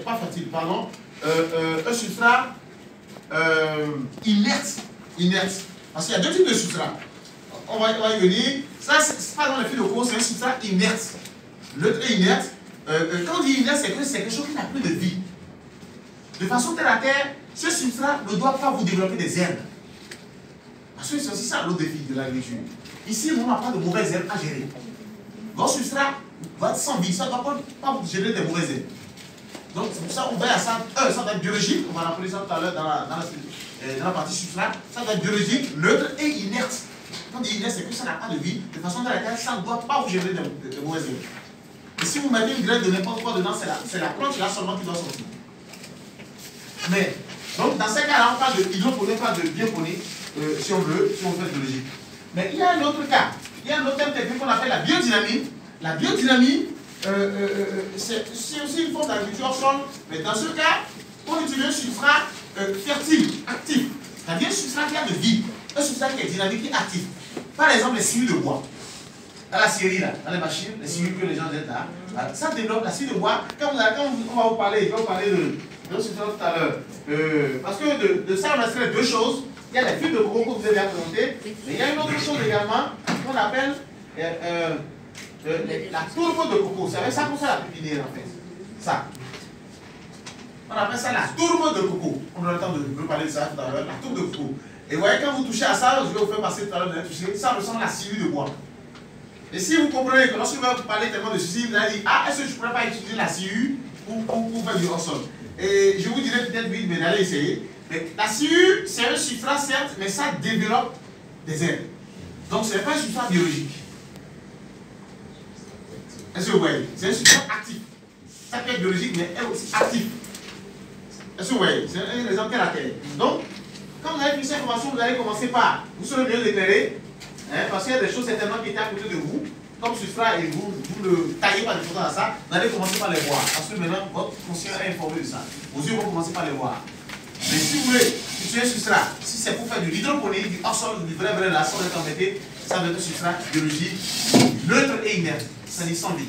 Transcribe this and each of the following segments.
pas fertile, pardon, un substrat inerte. Parce qu'il y a deux types de substrats. On va y venir. Ça, c'est pas dans les fils de coco, c'est un substrat inerte. L'autre est inerte. Quand on dit inerte, c'est que c'est quelque chose qui n'a plus de vie. De façon terre à terre, ce substrat ne doit pas vous développer des herbes. Parce que c'est aussi ça l'autre défi de l'agriculture. Ici, on n'a pas de mauvaises herbes à gérer. Votre substrat va être sans vie, ça ne doit pas vous gérer des mauvaises herbes. Donc c'est pour ça qu'on veille à ça. Ça doit être biologique, on va l'appeler ça tout à l'heure dans la partie substrat. Ça doit être biologique, neutre et inerte. Quand on dit inerte, c'est que ça n'a pas de vie. De façon terre à terre, ça ne doit pas vous gérer des mauvaises herbes. Et si vous mettez une graine de n'importe quoi dedans, c'est la plante là seulement qui doit sortir. Mais, donc dans ces cas-là, on parle de hydroponie, on parle de bioponie, si on veut, si on fait biologique. Mais il y a un autre cas, il y a un autre thème technique qu'on appelle la biodynamie. La biodynamie, c'est aussi une forme d'agriculture hors sol, mais dans ce cas, on utilise un substrat fertile, actif. C'est-à-dire un substrat qui a de vie, un substrat qui est dynamique, qui est actif. Par exemple, les scies de bois. Dans la scierie, là, dans les machines, les scies que les gens jettent là, ça développe la scie de bois. Quand on va vous parler, on va parler de substrat tout à l'heure. Parce que de ça, on a fait deux choses. Il y a les fibres de coco que vous avez présenté, mais il y a une autre chose également qu'on appelle la tourbe de coco. C'est avec ça qu'on fait la pépinière en fait. Ça. On appelle ça la tourbe de coco. On aura le temps de parler de ça tout à l'heure. La tourbe de coco. Et vous voyez, quand vous touchez à ça, je vais vous faire passer tout à l'heure de toucher, ça ressemble à la scierie de bois. Et si vous comprenez que lorsque vous parlez tellement de ceci, vous allez dire, ah, est-ce que je ne pourrais pas utiliser la scierie pour faire du hors-sol? Et je vous dirais peut-être oui, mais allez essayer. Mais la sciure, c'est un substrat certes, mais ça développe des herbes. Donc ce n'est pas un substrat biologique. Est-ce que vous voyez? C'est un substrat actif. Ça peut être biologique, mais elle aussi actif. Est-ce que vous voyez? C'est un exemple terre à terre. Donc, quand vous avez pris cette information, vous allez commencer par, vous serez mieux éclairé, hein, parce qu'il y a des choses certainement qui étaient à côté de vous, comme substrat, et vous ne taillez pas de photos à ça, vous allez commencer par les voir. Parce que maintenant, votre conscient est informé de ça. Vos yeux vont commencer par les voir. Mais si vous voulez utiliser un substrat, si c'est pour faire de l'hydroponie, du hors-sol, du vrai là, sans être embêté, ça doit être un substrat biologique, neutre et inerte, ça dit sans vie.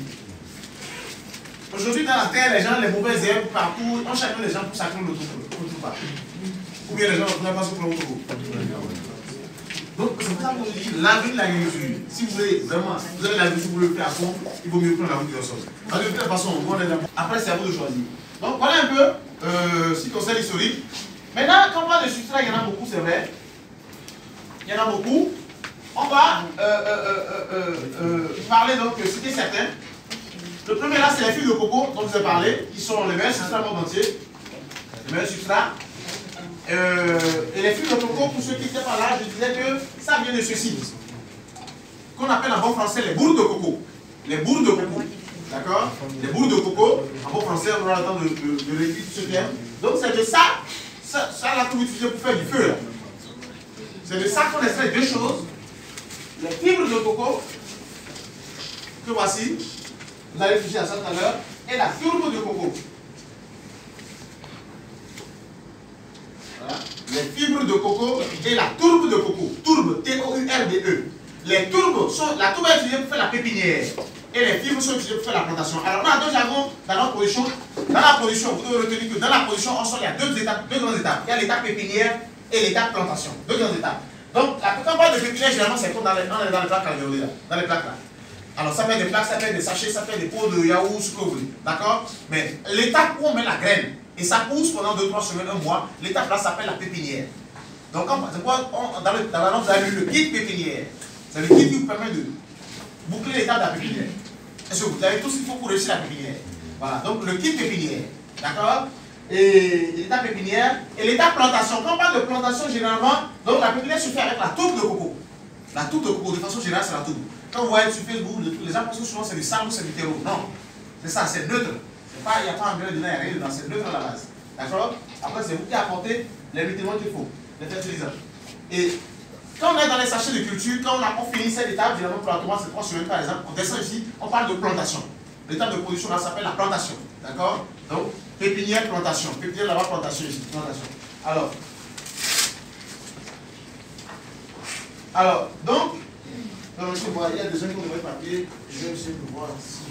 Aujourd'hui, dans la terre, les gens, les mauvaises herbes partout, on chacun les gens pour chacun le trouve pas. Ou bien les gens ne trouvent pas ce qu'on trouve. Donc, c'est pour ça qu'on dit laver l'agriculture. Si vous voulez vraiment, vous avez l'agriculture, vous le faites à fond, il vaut mieux prendre la route du hors-sol. De toute façon, après, c'est à vous de choisir. Donc, voilà un peu ce qui concerne l'historique. Maintenant, quand on parle de substrat, il y en a beaucoup, c'est vrai. Il y en a beaucoup. On va parler donc, ce qui est certain. Le premier là, c'est les fibres de coco dont je vous ai parlé, qui sont les meilleurs substrats du monde entier. Les meilleurs substrats. Et les fibres de coco, pour ceux qui étaient par là, je disais que ça vient de ceci. Qu'on appelle en bon français les bourres de coco. Les bourres de coco. D'accord? Les bourres de coco, en bon français, on aura le temps de l'écrire ce terme. Donc c'est de ça là que vous utilisez pour faire du feu. Là. C'est de ça qu'on extrait deux choses. Les fibres de coco, que voici, vous allez toucher à ça tout à l'heure, et la tourbe de coco. Voilà. Les fibres de coco et la tourbe de coco. Tourbe, T-O-U-R-B-E. Les tourbes sont, la tourbe est utilisée pour faire la pépinière. Et les fibres sont utilisées pour faire la plantation. Alors, on a deux jargons dans notre production. Dans la production, vous devez retenir que dans la production, il y a deux grandes étapes. Il y a l'étape pépinière et l'étape plantation. Deux grandes étapes. Donc, quand on parle de pépinière, généralement, c'est comme dans les plaques alvéolées, là. Dans les plaques là. Alors, ça peut être des plaques, ça peut être des sachets, ça peut être des pots de yaourt, ce que vous voulez. D'accord? Mais l'étape où on met la graine, et ça pousse pendant 2-3 semaines, un mois, l'étape là s'appelle la pépinière. Donc, dans l'annonce, vous avez lu le kit pépinière. C'est le kit qui vous permet de boucler l'étape de la pépinière. Est-ce que vous avez tout ce qu'il faut pour réussir la pépinière? Voilà, donc le kit pépinière. D'accord? Et l'étape pépinière et l'étape plantation. Quand on parle de plantation, généralement, donc la pépinière se fait avec la tourbe de coco. La tourbe de coco, de façon générale, c'est la tourbe. Quand vous voyez sur Facebook, les gens pensent que souvent c'est du sable ou c'est du terreau. Non, c'est ça, c'est neutre. Il n'y a pas un grain dedans, il n'y a rien dedans, c'est neutre à la base. D'accord? Après, c'est vous qui apportez les nutriments qu'il faut, les fertilisants. Et quand on est dans les sachets de culture, quand on finit cette étape, généralement pour la tomate, c'est 3 semaines par exemple, on descend ici, on parle de plantation. L'étape de production là s'appelle la plantation. D'accord? Donc, pépinière, plantation. Pépinière là-bas, plantation ici. Plantation. Alors, donc, il y a des gens qui ont envoyé papier, je vais essayer de voir si